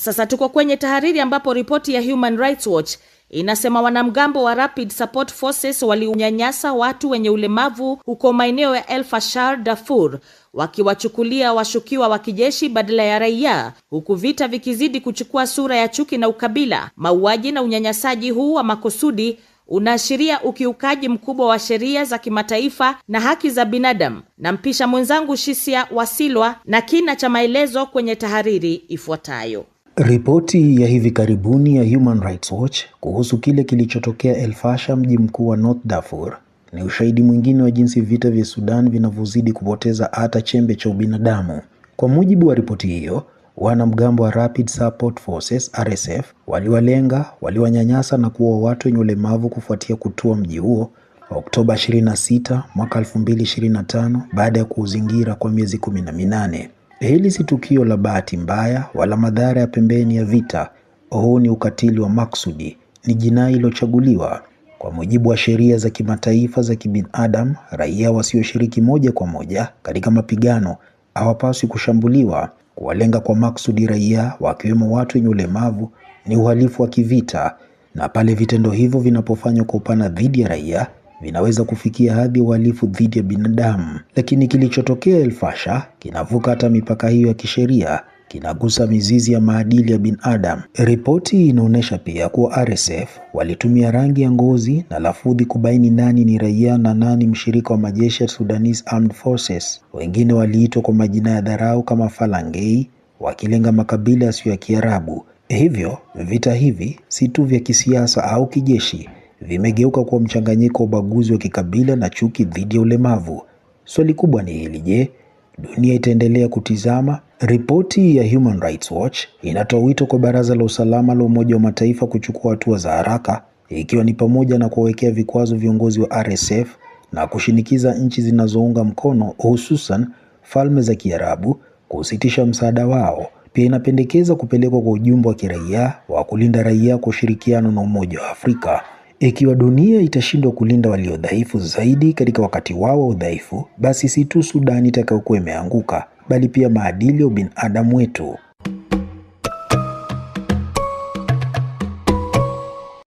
Sasa tuko kwenye tahariri ambapo ripoti ya Human Rights Watch inasema wanamgambo wa Rapid Support Forces waliunyanyasa watu wenye ulemavu huko maeneo ya El Fasher, Darfur, wakiwachukulia washukiwa wa kijeshi badala ya raia, huku vita vikizidi kuchukua sura ya chuki na ukabila. Mauaji na unyanyasaji huu wa makusudi unaashiria ukiukaji mkubwa wa sheria za kimataifa na haki za binadamu. Nampisha mwenzangu Shisia Wasilwa na kina cha maelezo kwenye tahariri ifuatayo. Ripoti ya hivi karibuni ya Human Rights Watch kuhusu kile kilichotokea El Fasher, mji mkuu wa North Darfur, ni ushahidi mwingine wa jinsi vita vya Sudan vinavyozidi kupoteza hata chembe cha ubinadamu. Kwa mujibu wa ripoti hiyo, wanamgambo wa Rapid Support Forces RSF waliwalenga, waliwanyanyasa na kuua watu wenye ulemavu kufuatia kutua mji huo Oktoba 26 mwaka 2025 baada ya kuuzingira kwa miezi 18. Hili si tukio la bahati mbaya wala madhara ya pembeni ya vita. Huu ni ukatili wa maksudi, ni jinai iliyochaguliwa. Kwa mujibu wa sheria za kimataifa za kibinadamu, raia wasioshiriki moja kwa moja katika mapigano hawapaswi kushambuliwa. Kuwalenga kwa maksudi raia, wakiwemo watu wenye ulemavu, ni uhalifu wa kivita, na pale vitendo hivyo vinapofanywa kwa upana dhidi ya raia, vinaweza kufikia hadhi ya uhalifu dhidi ya binadamu. Lakini kilichotokea El Fasher kinavuka hata mipaka hiyo ya kisheria, kinagusa mizizi ya maadili ya binadamu. Ripoti inaonyesha pia kuwa RSF walitumia rangi ya ngozi na lafudhi kubaini nani ni raia na nani mshirika wa majeshi ya Sudanese Armed Forces. Wengine waliitwa kwa majina ya dharau kama Falangei, wakilenga makabila yasiyo ya Kiarabu. Hivyo vita hivi si tu vya kisiasa au kijeshi, vimegeuka kuwa mchanganyiko wa ubaguzi wa kikabila na chuki dhidi ya ulemavu. Swali kubwa ni hili: je, dunia itaendelea kutizama? Ripoti ya Human Rights Watch inatoa wito kwa Baraza la Usalama la Umoja wa Mataifa kuchukua hatua za haraka, ikiwa ni pamoja na kuwekea vikwazo viongozi wa RSF na kushinikiza nchi zinazounga mkono, hususan Falme za Kiarabu, kusitisha msaada wao. Pia inapendekeza kupelekwa kwa ujumbe wa kiraia wa kulinda raia kwa ushirikiano na Umoja wa Afrika. Ikiwa dunia itashindwa kulinda walio dhaifu zaidi katika wakati wao wa udhaifu, basi si tu Sudan itakayokuwa imeanguka, bali pia maadili ya ubinadamu wetu.